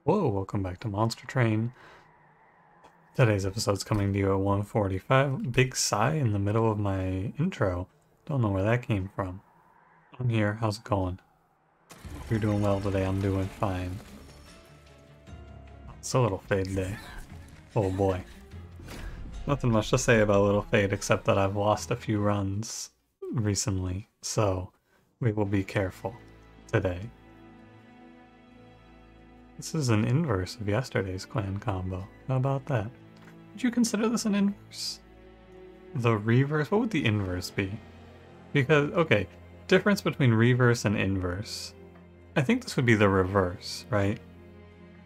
Whoa, welcome back to Monster Train. Today's episode's coming to you at 1:45. Big sigh in the middle of my intro. Don't know where that came from. I'm here. How's it going? Hope you're doing well today. I'm doing fine. It's a little Fade day. Oh boy. Nothing much to say about Little Fade except that I've lost a few runs recently, so we will be careful today. This is an inverse of yesterday's clan combo. How about that? Would you consider this an inverse? The reverse? What would the inverse be? Because, okay, difference between reverse and inverse. I think this would be the reverse, right?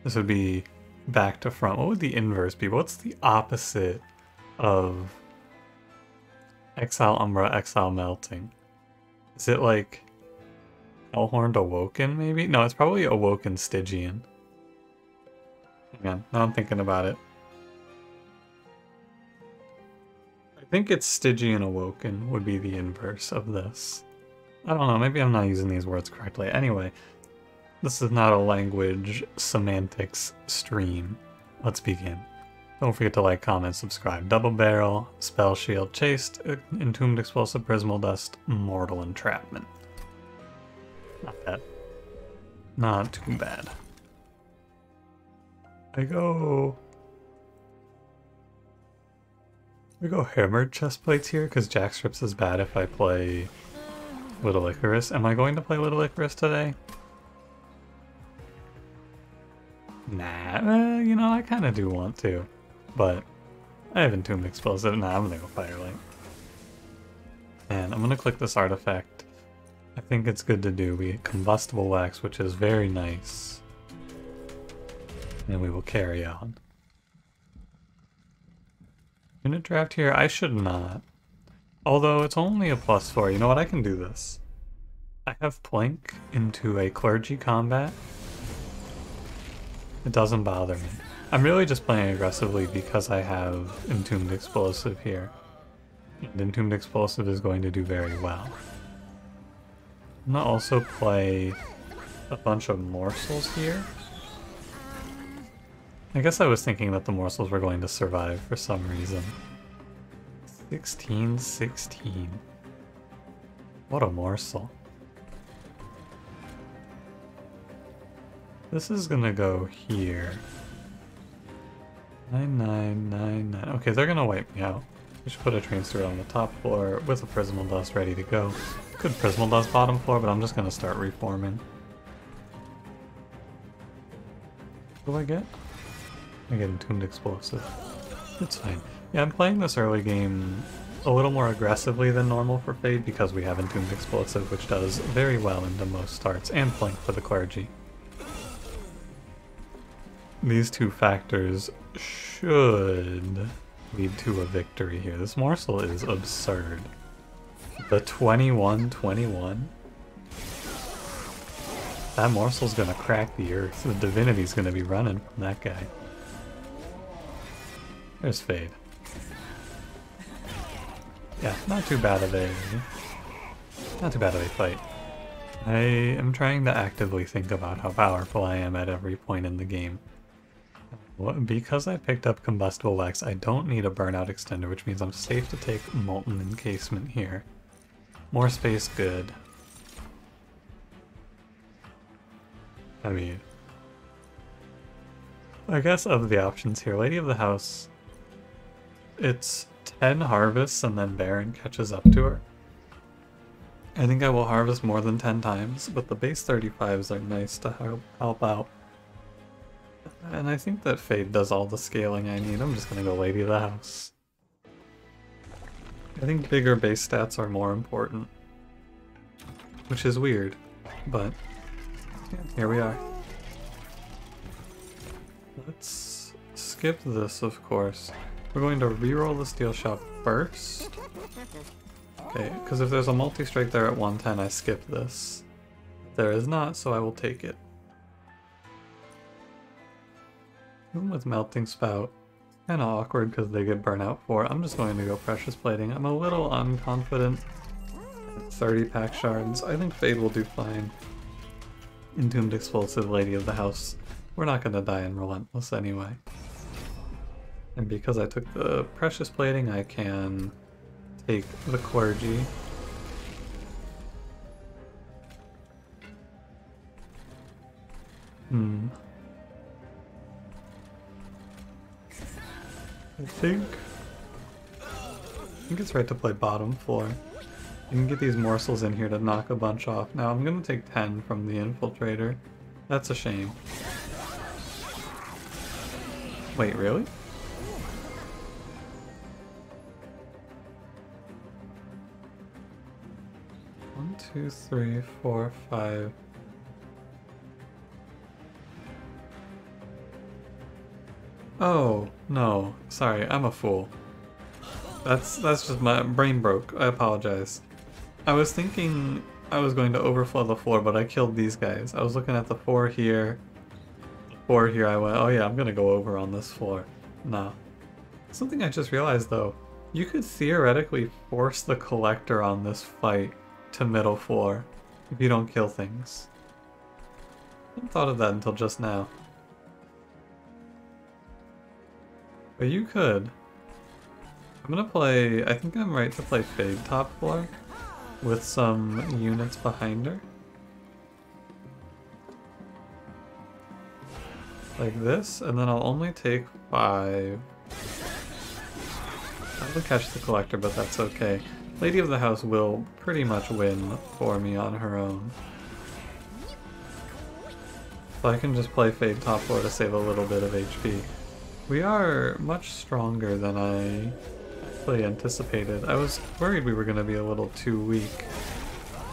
This would be back to front. What would the inverse be? What's the opposite of Exile Umbra, Exile Melting? Is it like Hellhorned Awoken, maybe? No, it's probably Awoken Stygian. Hang on, now I'm thinking about it. I think it's Stygian Awoken would be the inverse of this. I don't know, maybe I'm not using these words correctly. Anyway, this is not a language semantics stream. Let's begin. Don't forget to like, comment, subscribe. Double Barrel, Spell Shield, Chaste, Entombed Explosive, Prismal Dust, Mortal Entrapment. Not bad. Not too bad. I go Hammered Chestplates here because Jackstrips is bad if I play Little Icarus. Am I going to play Little Icarus today? Nah, you know, I kind of do want to, but I have Entombed Explosive. Nah, I'm gonna go Firelight. And I'm gonna click this artifact. I think it's good to do. We get Combustible Wax, which is very nice. And we will carry on. Unit draft here, I should not. Although it's only a +4. You know what, I can do this. I have Plink into a Clergy combat. It doesn't bother me. I'm really just playing aggressively because I have Entombed Explosive here. And Entombed Explosive is going to do very well. I'm gonna also play a bunch of morsels here. I guess I was thinking that the morsels were going to survive for some reason. 16. What a morsel. This is gonna go here. 9. Okay, they're gonna wipe me out. We should put a train steward on the top floor with a Prismal Dust ready to go. Could Prismal Dust bottom floor, but I'm just gonna start reforming. What do I get? I get Entombed Explosive. It's fine. Yeah, I'm playing this early game a little more aggressively than normal for Fade because we have Entombed Explosive, which does very well into most starts, and Plink for the Clergy. These two factors should lead to a victory here. This morsel is absurd. The 21-21? That morsel's gonna crack the earth. The divinity's gonna be running from that guy. There's Fade. Yeah, not too bad of a fight. I am trying to actively think about how powerful I am at every point in the game. Because I picked up Combustible Wax, I don't need a Burnout Extender, which means I'm safe to take Molten Encasement here. More space, good. I mean, I guess of the options here, Lady of the House, it's 10 harvests and then Baron catches up to her. I think I will harvest more than 10 times, but the base 35s are nice to help out. And I think that Fade does all the scaling I need. I'm just gonna go Lady of the House. I think bigger base stats are more important. Which is weird, but yeah, here we are. Let's skip this, of course. We're going to reroll the Steel Shop first. Okay, because if there's a multi-strike there at 110, I skip this. There is not, so I will take it. Even with Melting Spout, kind of awkward because they get burnout for. I'm just going to go Precious Plating. I'm a little unconfident. 30 pack shards. I think Fade will do fine. Entombed Explosive, Lady of the House We're not gonna die in Relentless anyway. And because I took the Precious Plating, I can take the Clergy. I think it's right to play bottom floor. You can get these morsels in here to knock a bunch off. Now I'm gonna take 10 from the Infiltrator. That's a shame. Wait, really? One, two, three, four, five. Oh, no. Sorry, I'm a fool. That's just my brain broke. I apologize. I was thinking I was going to overflow the floor, but I killed these guys. I was looking at the 4 here. The 4 here, I went, oh yeah, I'm gonna go over on this floor. No. Something I just realized though, you could theoretically force the Collector on this fight to middle floor if you don't kill things. I hadn't thought of that until just now. But you could. I'm gonna play, I think I'm right to play Fade top floor with some units behind her. Like this, and then I'll only take 5. I will catch the Collector, but that's okay. Lady of the House will pretty much win for me on her own. So I can just play Fade top floor to save a little bit of HP. We are much stronger than I actually anticipated. I was worried we were going to be a little too weak.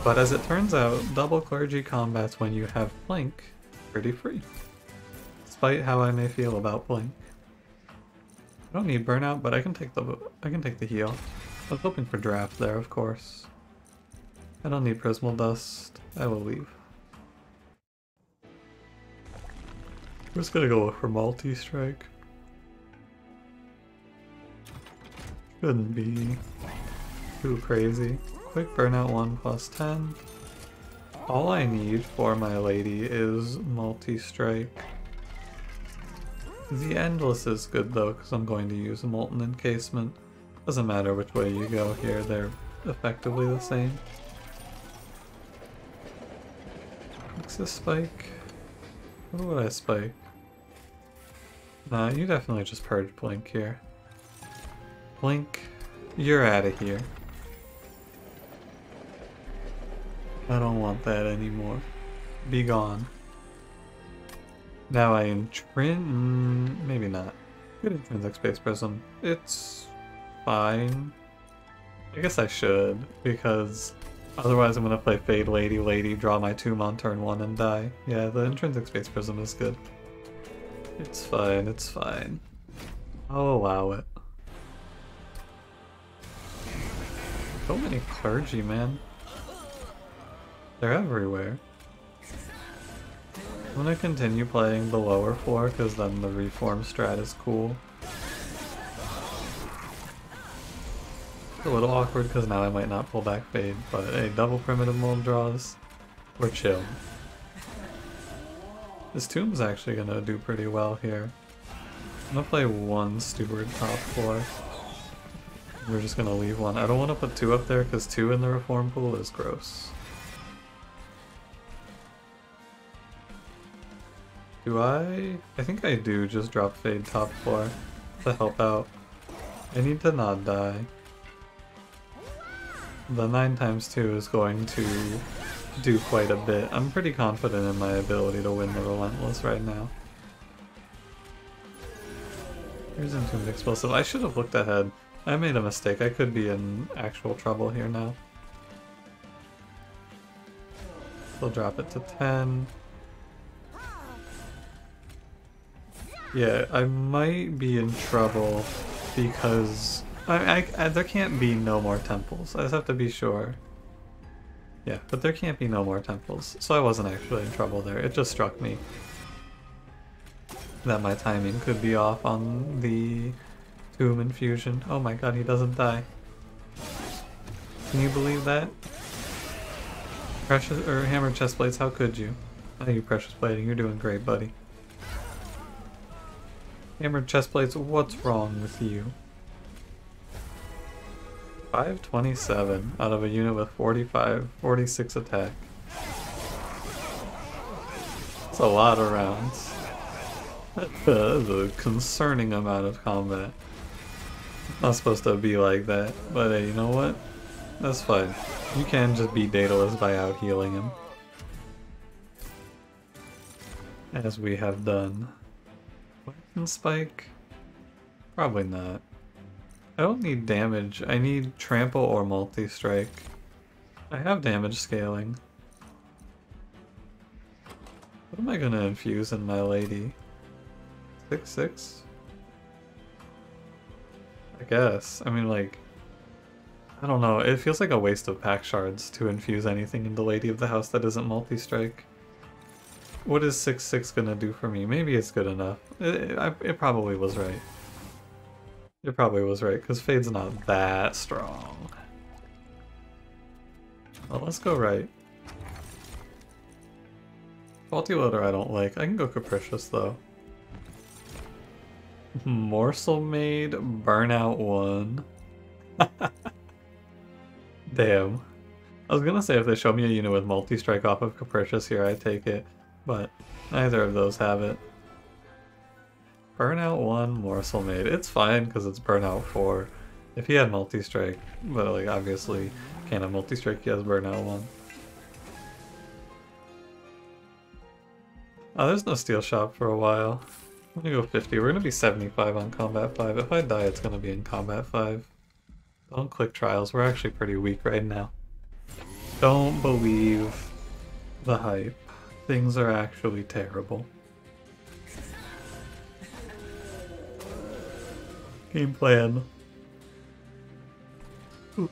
But as it turns out, double Clergy combats when you have Blink pretty free. Despite how I may feel about Blink. I don't need Burnout, but I can take the heal. I was hoping for Draft there, of course. I don't need Prismal Dust. I will leave. I'm just gonna go for Multi-Strike. Shouldn't be too crazy. Quick Burnout 1 plus 10. All I need for my lady is Multi-Strike. The Endless is good though, because I'm going to use a Molten Encasement. Doesn't matter which way you go here, they're effectively the same. Nexus Spike? What would I spike? Nah, you definitely just purge Blink here. Blink, you're out of here. I don't want that anymore. Be gone. Now I maybe not. Good Intrinsic Space Prism. It's fine. I guess I should, because otherwise I'm gonna play Fade Lady, draw my tomb on turn 1 and die. Yeah, the Intrinsic Space Prism is good. It's fine, it's fine. I'll allow it. So many Clergy, man. They're everywhere. I'm gonna continue playing the lower floor, because then the Reform strat is cool. A little awkward, because now I might not pull back Fade, but hey, double Primitive Mold draws. We're chill. This Tomb's actually gonna do pretty well here. I'm gonna play 1 Steward top floor. We're just gonna leave 1. I don't want to put 2 up there, because 2 in the Reform pool is gross. Do I? I think I do just drop Fade top floor to help out. I need to not die. The 9 times 2 is going to do quite a bit. I'm pretty confident in my ability to win the Relentless right now. Here's Entombed Explosive. I should have looked ahead. I made a mistake. I could be in actual trouble here now. We'll drop it to 10. Yeah, I might be in trouble because there can't be no more temples. I just have to be sure. Yeah, but there can't be no more temples, so I wasn't actually in trouble there. It just struck me that my timing could be off on the Tomb Infusion. Oh my god, he doesn't die. Can you believe that? Precious or Hammered Chest Plates, how could you? Oh, you Precious Plating, you're doing great, buddy. Hammered chest plates, what's wrong with you? 527 out of a unit with 46 attack. That's a lot of rounds. That's a concerning amount of combat. Not supposed to be like that, but hey, you know what? That's fine. You can just beat Daedalus by out healing him. As we have done. Poison Spike? Probably not. I don't need damage, I need trample or multi-strike. I have damage scaling. What am I gonna infuse in my lady? 6/6? I guess. I mean, like, I don't know. It feels like a waste of pack shards to infuse anything in the Lady of the House that isn't multi-strike. What is 6/6 gonna do for me? Maybe it's good enough. It probably was right. It probably was right, because Fade's not that strong. Well, let's go right. Faulty Loader I don't like. I can go Capricious, though. Morsel Maid, Burnout 1. Damn. I was gonna say if they show me a unit with multi-strike off of Capricious here, I'd take it. But neither of those have it. Burnout 1, Morsel Maid. It's fine because it's Burnout 4. If he had multi-strike, but like obviously can't have multi-strike, he has Burnout 1. Oh, there's no Steel Shop for a while. I'm gonna go 50. We're gonna be 75 on Combat 5. If I die, it's gonna be in Combat 5. Don't click Trials. We're actually pretty weak right now. Don't believe the hype. Things are actually terrible. Game plan. Ooh,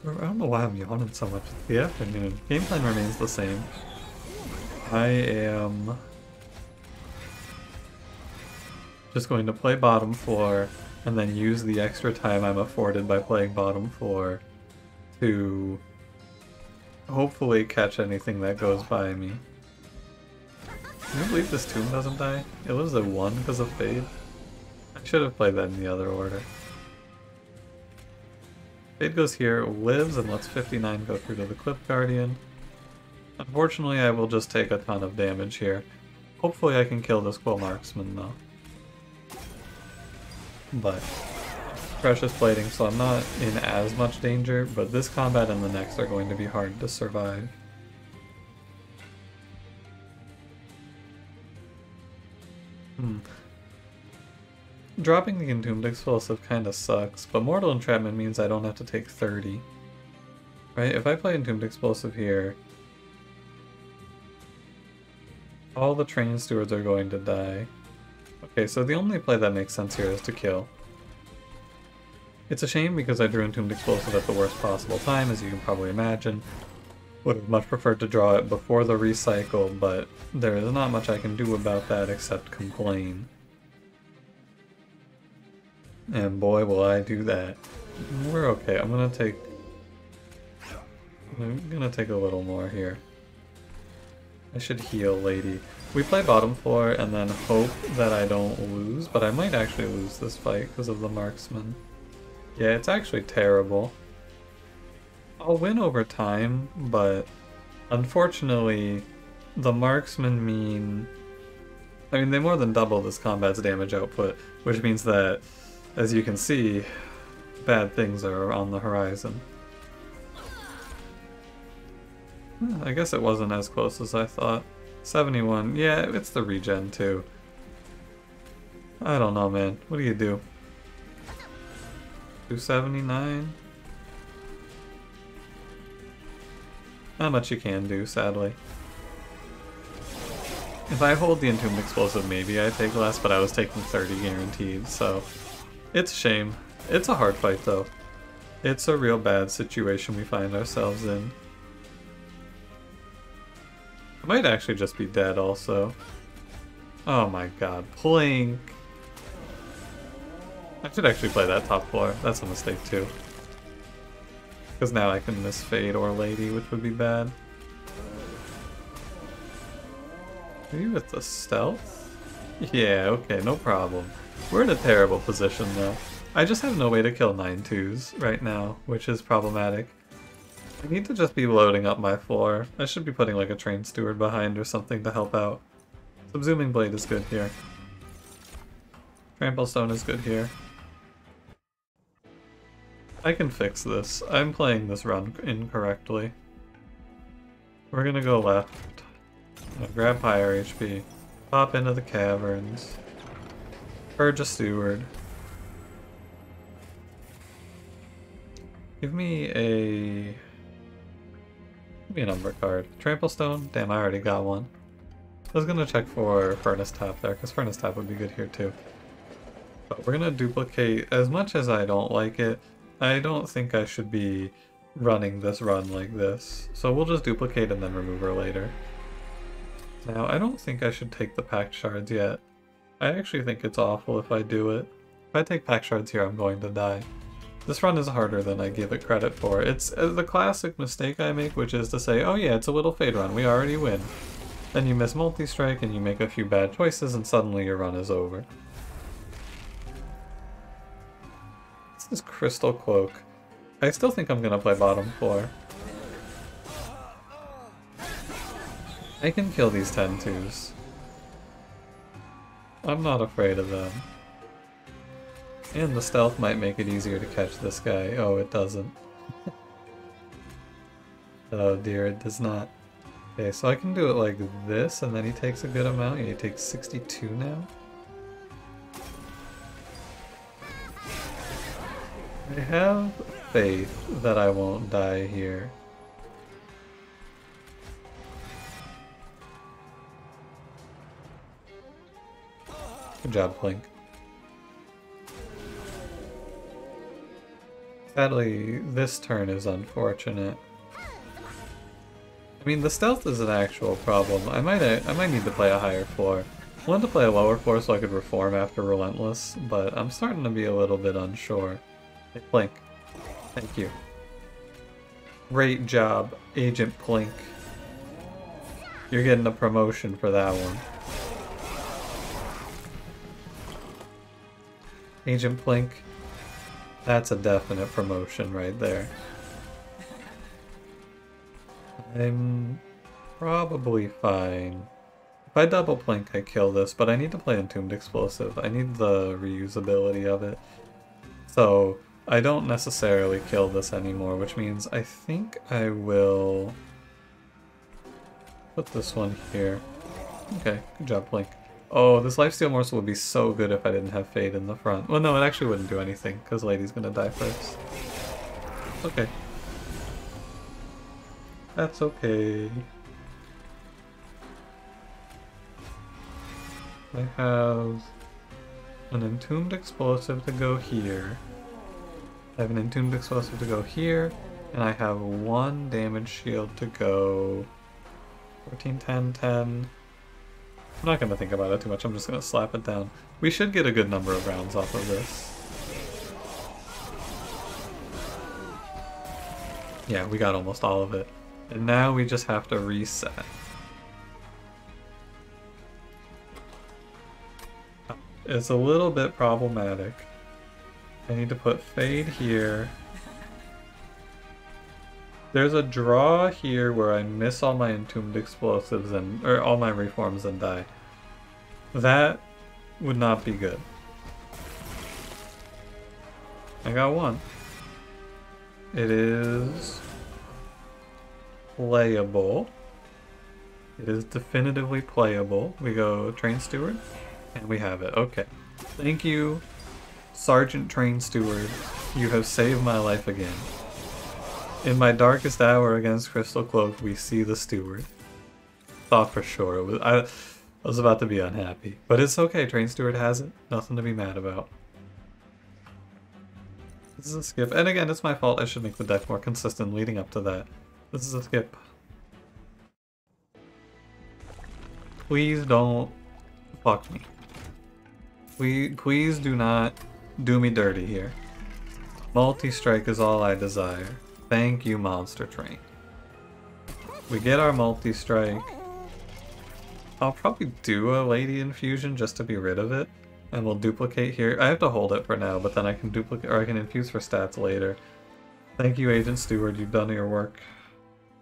I don't know why I'm yawning so much. It's the afternoon. Game plan remains the same. I am just going to play bottom floor and then use the extra time I'm afforded by playing bottom floor to hopefully catch anything that goes by me. Can you believe this tomb doesn't die? It was a 1 because of Fade. I should have played that in the other order. Fade goes here, lives, and lets 59 go through to the Cliff Guardian. Unfortunately, I will just take a ton of damage here. Hopefully I can kill this Quill Marksman though. But Precious Plating, so I'm not in as much danger, but this combat and the next are going to be hard to survive. Dropping the Entombed Explosive kinda sucks, but Mortal Entrapment means I don't have to take 30. Right? If I play Entombed Explosive here, all the Train Stewards are going to die. Okay, so the only play that makes sense here is to kill. It's a shame because I drew Entombed Explosive at the worst possible time, as you can probably imagine. Would have much preferred to draw it before the recycle, but there is not much I can do about that except complain. And boy will I do that. We're okay. I'm gonna take a little more here. I should heal Lady. We play bottom floor and then hope that I don't lose, but I might actually lose this fight because of the Marksman. Yeah, it's actually terrible. I'll win over time, but unfortunately the Marksman mean... I mean, they more than double this combat's damage output, which means that, as you can see, bad things are on the horizon. I guess it wasn't as close as I thought. 71, yeah, it's the regen too. I don't know, man. What do you do? 279? Not much you can do, sadly. If I hold the Entombed Explosive, maybe I take less, but I was taking 30 guaranteed, so... It's a shame. It's a hard fight, though. It's a real bad situation we find ourselves in. I might actually just be dead, also. Oh my god. Plink! I should actually play that top floor. That's a mistake, too. Because now I can miss Fade or Lady, which would be bad. Maybe with the stealth? Yeah, okay, no problem. We're in a terrible position though. I just have no way to kill 9-2s right now, which is problematic. I need to just be loading up my floor. I should be putting like a train steward behind or something to help out. Subsuming Blade is good here. Trample Stone is good here. I can fix this. I'm playing this run incorrectly. We're gonna go left. Grab higher HP. Pop into the caverns. Purge a steward. Give me a number card. Trample Stone? Damn, I already got one. I was gonna check for Furnace Tap there, because Furnace Tap would be good here too. But we're gonna duplicate, as much as I don't like it, I don't think I should be running this run like this. So we'll just duplicate and then remove her later. Now, I don't think I should take the Pact Shards yet. I actually think it's awful if I do it. If I take Pact Shards here, I'm going to die. This run is harder than I give it credit for. It's the classic mistake I make, which is to say, oh yeah, it's a little Fade run, we already win. Then you miss multi-strike and you make a few bad choices and suddenly your run is over. This is Crystal Cloak. I still think I'm gonna play bottom floor. I can kill these 10-2s. I'm not afraid of them. And the stealth might make it easier to catch this guy. Oh, it doesn't. Oh dear, it does not. Okay, so I can do it like this, and then he takes a good amount. Yeah, he takes 62 now. I have faith that I won't die here. Good job, Plink. Sadly, this turn is unfortunate. I mean, the stealth is an actual problem. I might need to play a higher floor. I wanted to play a lower floor so I could reform after Relentless, but I'm starting to be a little bit unsure. Hey, Plink. Thank you. Great job, Agent Plink. You're getting a promotion for that one. Agent Plink. That's a definite promotion right there. I'm probably fine. If I double Plink, I kill this, but I need to play Entombed Explosive. I need the reusability of it. So I don't necessarily kill this anymore, which means I think I will put this one here. Okay, good job, Plink. Oh, this Lifesteal Morsel would be so good if I didn't have Fade in the front. Well, no, it actually wouldn't do anything, because Lady's gonna die first. Okay. That's okay. I have an Entombed Explosive to go here. I have an Entombed Explosive to go here, and I have one damage shield to go 14, 10, 10. I'm not going to think about it too much, I'm just going to slap it down. We should get a good number of rounds off of this. Yeah, we got almost all of it. And now we just have to reset. It's a little bit problematic. I need to put Fade here. There's a draw here where I miss all my Entombed Explosives or all my reforms and die. That would not be good. I got one. It is playable. It is definitively playable. We go Train Steward, and we have it. Okay. Thank you, Sergeant Train Steward. You have saved my life again. In my darkest hour against Crystal Cloak, we see the Steward. Thought for sure it was. I was about to be unhappy, but it's okay. Train Steward has it. Nothing to be mad about. This is a skip, and again, it's my fault. I should make the deck more consistent leading up to that. This is a skip. Please don't fuck me. Please do not do me dirty here. Multi-strike is all I desire. Thank you, Monster Train. We get our multi-strike. I'll probably do a Lady Infusion just to be rid of it. And we'll duplicate here. I have to hold it for now, but then I can duplicate, or I can infuse for stats later. Thank you, Agent Steward, you've done your work.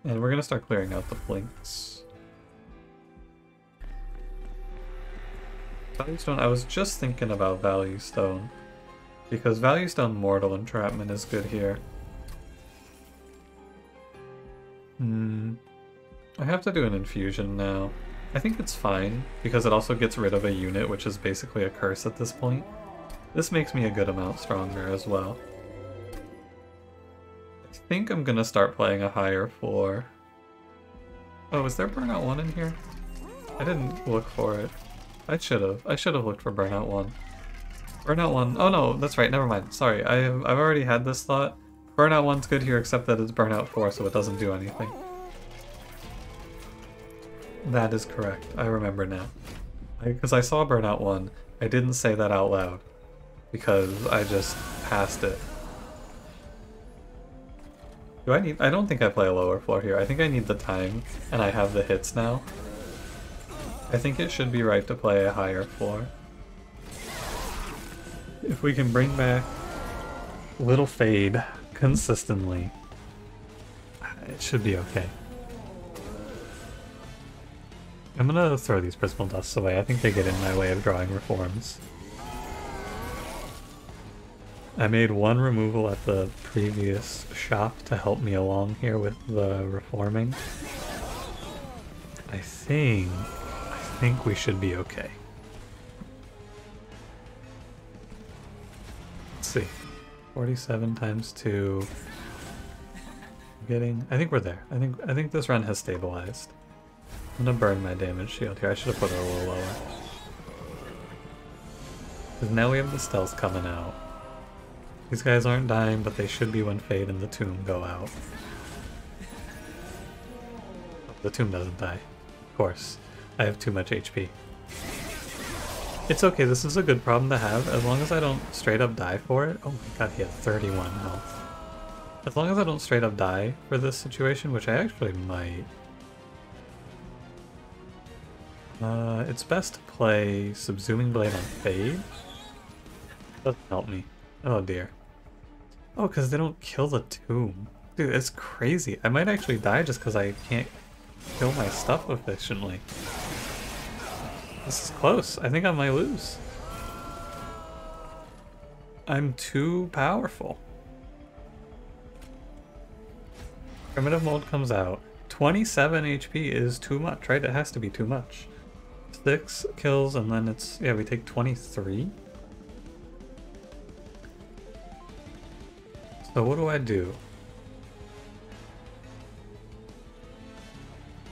And we're gonna start clearing out the blinks. Value Stone, I was just thinking about Value Stone. Because Value Stone Mortal Entrapment is good here. I have to do an infusion now. I think it's fine, because it also gets rid of a unit, which is basically a curse at this point. This makes me a good amount stronger as well. I think I'm gonna start playing a higher floor. Oh, is there Burnout 1 in here? I didn't look for it. I should have. I should have looked for Burnout 1. Burnout 1... Oh no, that's right, never mind. Sorry, I've already had this thought. Burnout 1's good here, except that it's Burnout 4, so it doesn't do anything. That is correct. I remember now. Because I saw Burnout 1, I didn't say that out loud. Because I just passed it. Do I need... I don't think I play a lower floor here. I think I need the time, and I have the hits now. I think it should be right to play a higher floor. If we can bring back Little Fade consistently, it should be okay. I'm gonna throw these Prismal Dusts away. I think they get in my way of drawing reforms. I made one removal at the previous shop to help me along here with the reforming. I think we should be okay. Let's see. 47 times 2. I think we're there. I think this run has stabilized. I'm gonna burn my damage shield here. I should have put it a little lower. Because now we have the stealth coming out. These guys aren't dying, but they should be when Fade and the Tomb go out. The Tomb doesn't die. Of course. I have too much HP. It's okay, this is a good problem to have, as long as I don't straight up die for it. Oh my god, he had 31 health. As long as I don't straight up die for this situation, which I actually might. It's best to play Subsuming Blade on Fade. Doesn't help me. Oh dear. Oh, because they don't kill the Tomb. Dude, it's crazy. I might actually die just because I can't kill my stuff efficiently. This is close. I think I might lose. I'm too powerful. Primitive Mold comes out. 27 HP is too much, right? It has to be too much. 6 kills and then it's... yeah, we take 23? So what do I do?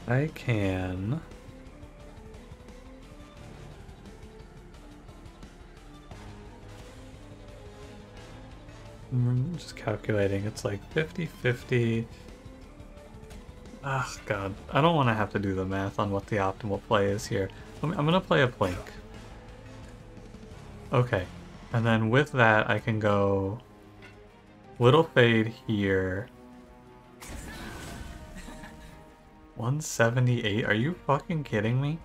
I can... I'm just calculating. It's like 50-50. Ah, God. I don't want to have to do the math on what the optimal play is here. I'm going to play a Blink. Okay. And then with that, I can go Little Fade here. 178? Are you fucking kidding me?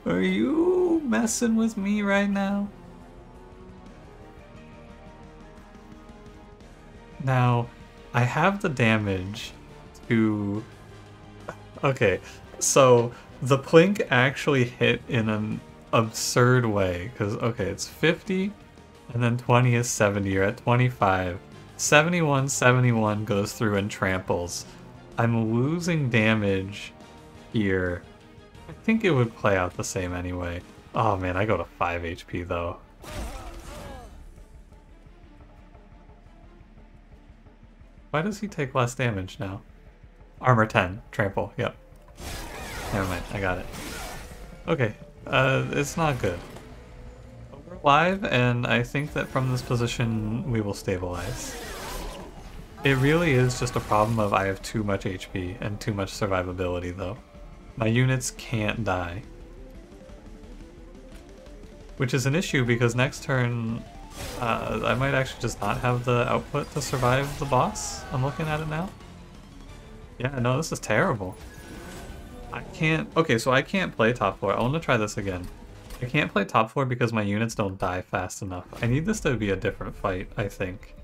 Are you messing with me right now? Now, I have the damage to... Okay, so the Plink actually hit in an absurd way, because, okay, it's 50, and then 20 is 70, you're at 25. 71 goes through and tramples. I'm losing damage here. I think it would play out the same anyway. Oh man, I go to 5 HP though. Why does he take less damage now? Armor 10, trample, yep. Never mind, I got it. Okay, it's not good. We're alive, and I think that from this position we will stabilize. It really is just a problem of I have too much HP and too much survivability though. My units can't die. Which is an issue because next turn I might actually just not have the output to survive the boss. I'm looking at it now. Yeah, no, this is terrible. I can't... Okay, so I can't play top floor. I want to try this again. I can't play top 4 because my units don't die fast enough. I need this to be a different fight, I think.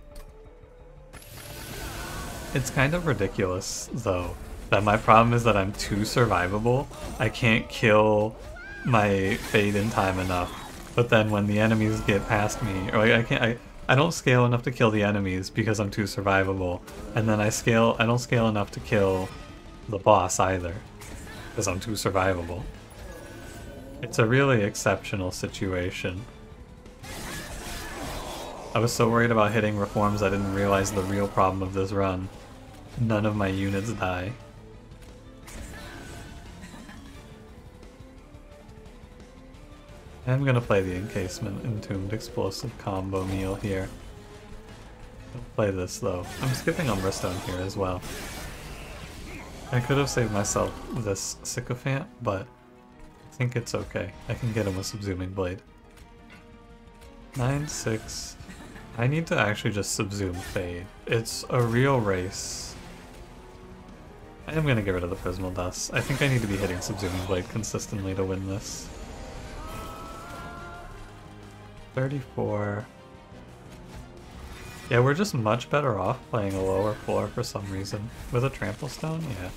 It's kind of ridiculous, though, that my problem is that I'm too survivable. I can't kill my Fade in time enough, but then when the enemies get past me, or like I don't scale enough to kill the enemies because I'm too survivable, and then I don't scale enough to kill the boss either, because I'm too survivable. It's a really exceptional situation. I was so worried about hitting reforms I didn't realize the real problem of this run. None of my units die. I'm gonna play the Encasement Entombed Explosive combo meal here. I'll play this though. I'm skipping Umbra Stone here as well. I could have saved myself this Sycophant, but I think it's okay. I can get him with Subsuming Blade. 9-6. I need to actually just Subsume Fade. It's a real race. I am gonna get rid of the Prismal Dust. I think I need to be hitting Subsuming Blade consistently to win this. 34. Yeah, we're just much better off playing a lower floor for some reason. With a Trample Stone? Yeah.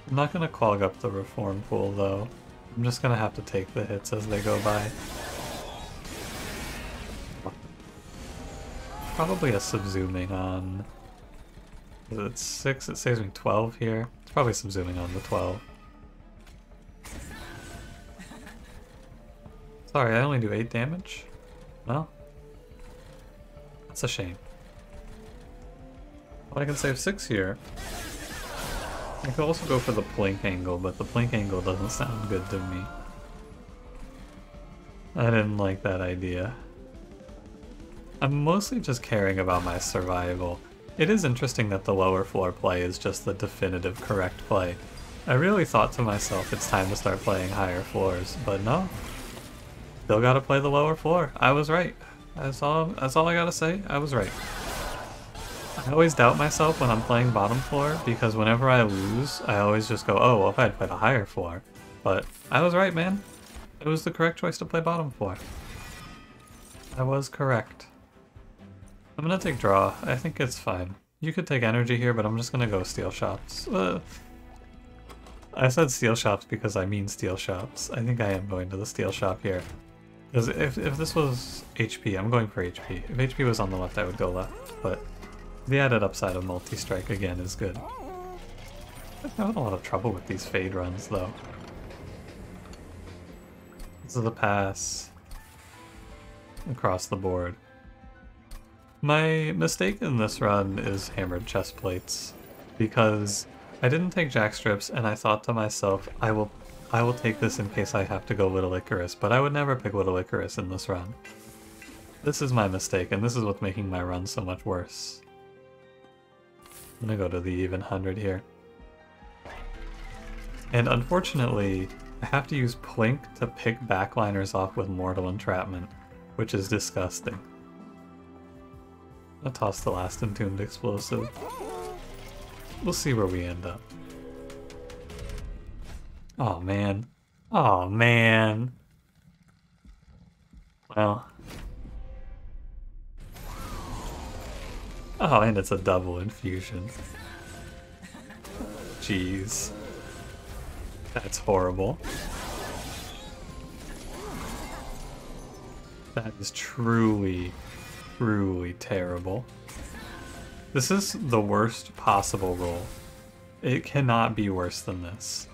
I'm not gonna clog up the Reform pool though. I'm just gonna have to take the hits as they go by. Probably a Subsuming on... Is it 6? It saves me 12 here. It's probably Subsuming on the 12. Sorry, I only do 8 damage? Well, that's a shame. Well, I can save 6 here. I could also go for the Plink angle, but the Plink angle doesn't sound good to me. I didn't like that idea. I'm mostly just caring about my survival. It is interesting that the lower floor play is just the definitive correct play. I really thought to myself it's time to start playing higher floors, but no. Still gotta play the lower floor. I was right. That's all I gotta say. I was right. I always doubt myself when I'm playing bottom floor, because whenever I lose, I always just go, oh, well, if I had played a higher floor. But I was right, man. It was the correct choice to play bottom floor. I was correct. I'm gonna take draw. I think it's fine. You could take energy here, but I'm just gonna go Steel Shops. I said Steel Shops because I mean Steel Shops. I think I am going to the Steel Shop here. Because if this was HP, I'm going for HP. If HP was on the left, I would go left. But the added upside of multi-strike again is good. I'm having a lot of trouble with these Fade runs, though. This is the pass across the board. My mistake in this run is Hammered Chest Plates, because I didn't take Jack Strips and I thought to myself, I will take this in case I have to go Little Icarus, but I would never pick Little Icarus in this run. This is my mistake, and this is what's making my run so much worse. I'm gonna go to the even 100 here. And unfortunately, I have to use Plink to pick backliners off with Mortal Entrapment, which is disgusting. I'll toss the last Entombed Explosive. We'll see where we end up. Oh man. Oh man. Well. Oh, and it's a double infusion. Jeez. That's horrible. That is truly, truly terrible. This is the worst possible roll. It cannot be worse than this.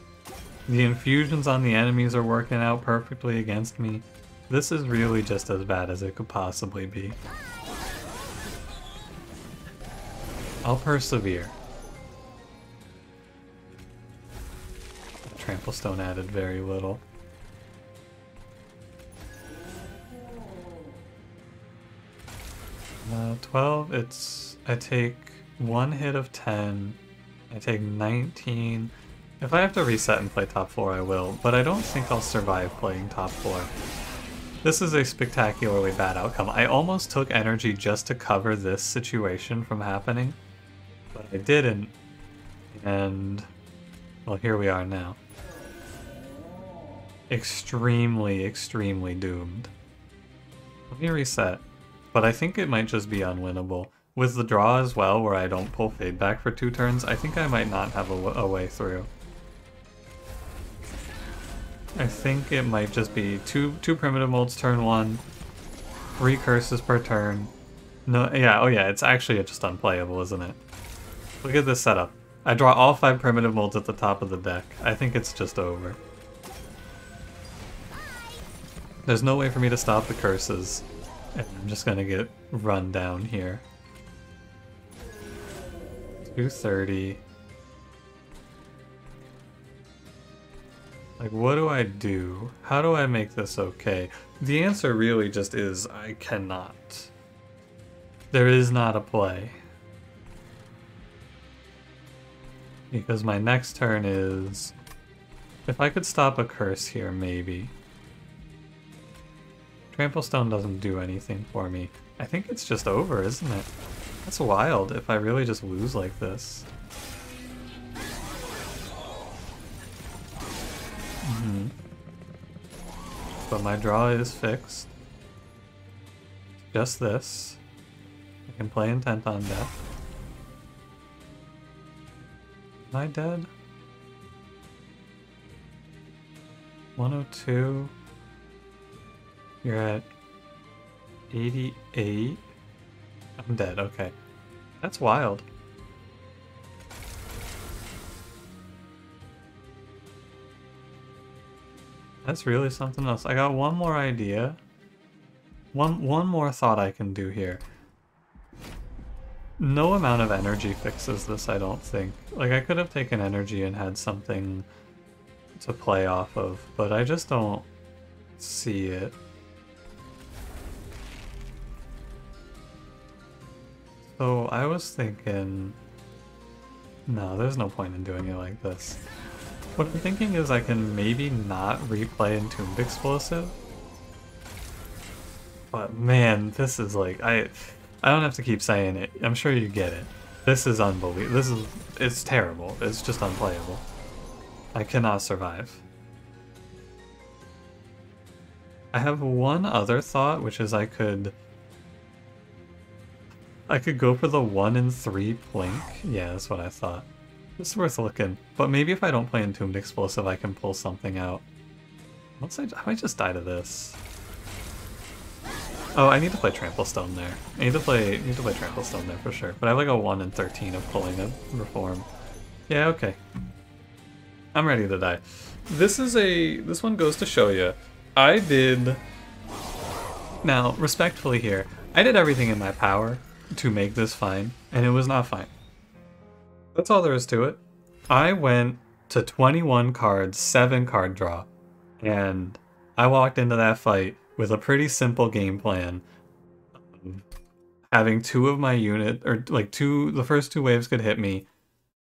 The infusions on the enemies are working out perfectly against me. This is really just as bad as it could possibly be. I'll persevere. Trample Stone added very little. Uh, 12, I take 1 hit of 10, I take 19. If I have to reset and play top 4, I will, but I don't think I'll survive playing top 4. This is a spectacularly bad outcome. I almost took energy just to cover this situation from happening, but I didn't, and, well, here we are now. extremely, extremely doomed. Let me reset. But I think it might just be unwinnable. With the draw as well, where I don't pull Fade back for 2 turns, I think I might not have a way through. I think it might just be two primitive molds turn 1, 3 curses per turn. No, yeah, oh yeah, it's actually just unplayable, isn't it? Look at this setup. I draw all 5 primitive molds at the top of the deck. I think it's just over. There's no way for me to stop the curses. And I'm just gonna get run down here. 230. Like, what do I do? How do I make this okay? The answer really just is I cannot. There is not a play. Because my next turn is... If I could stop a curse here, maybe. Trample Stone doesn't do anything for me. I think it's just over, isn't it? That's wild if I really just lose like this. But my draw is fixed. Just this. I can play Intent on Death. Am I dead? 102. You're at 88. I'm dead, okay. That's wild. That's really something else. I got one more idea. One more thought I can do here. No amount of energy fixes this, I don't think. Like, I could have taken energy and had something to play off of, but I just don't see it. So I was thinking... No, there's no point in doing it like this. What I'm thinking is I can maybe not replay Entombed Explosive. But man, this is like, I don't have to keep saying it. I'm sure you get it. This is unbelievable. It's terrible. It's just unplayable. I cannot survive. I have one other thought, which is I could go for the 1 in 3 Plink. Yeah, that's what I thought. It's worth looking. But maybe if I don't play Entombed Explosive, I can pull something out. I might just die to this. Oh, I need to play Trample Stone there. I need to play Trample Stone there for sure. But I have like a 1 in 13 of pulling a Reform. Yeah, okay. I'm ready to die. This one goes to show you. I did... Now, respectfully here, I did everything in my power to make this fine, and it was not fine. That's all there is to it. I went to 21 cards, 7 card draw, and I walked into that fight with a pretty simple game plan. Having 2 of my unit, or like the first 2 waves could hit me,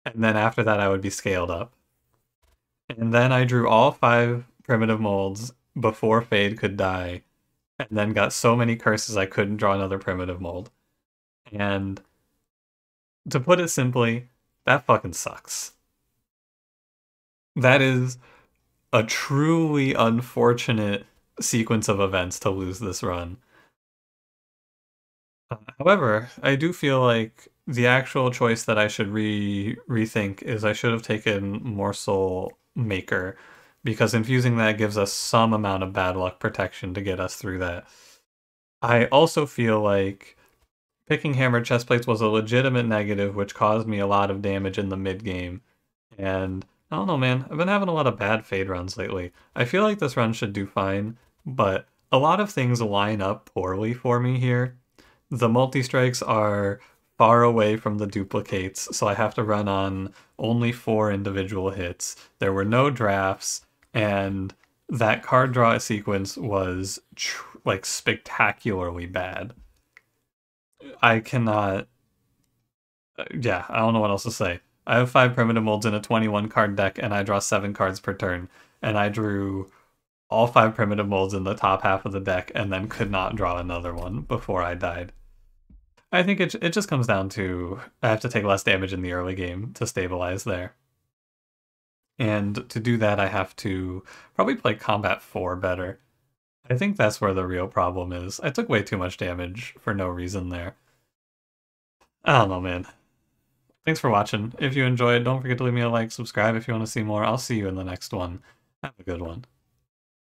and then after that I would be scaled up. And then I drew all 5 primitive molds before Fade could die, and then got so many curses I couldn't draw another primitive mold. And to put it simply, that fucking sucks. That is a truly unfortunate sequence of events to lose this run. However, I do feel like the actual choice that I should rethink is I should have taken Morsel Maker, because infusing that gives us some amount of bad luck protection to get us through that. I also feel like picking Hammered Chestplates was a legitimate negative, which caused me a lot of damage in the mid-game. And I don't know, man. I've been having a lot of bad Fade runs lately. I feel like this run should do fine, but a lot of things line up poorly for me here. The multi-strikes are far away from the duplicates, so I have to run on only 4 individual hits. There were no drafts, and that card draw sequence was like spectacularly bad. I cannot... Yeah, I don't know what else to say. I have 5 primitive molds in a 21 card deck, and I draw 7 cards per turn. And I drew all 5 primitive molds in the top half of the deck, and then could not draw another one before I died. I think it just comes down to I have to take less damage in the early game to stabilize there. And to do that, I have to probably play Combat 4 better. I think that's where the real problem is. I took way too much damage for no reason there. I don't know, man. Thanks for watching. If you enjoyed, don't forget to leave me a like, subscribe if you want to see more. I'll see you in the next one. Have a good one.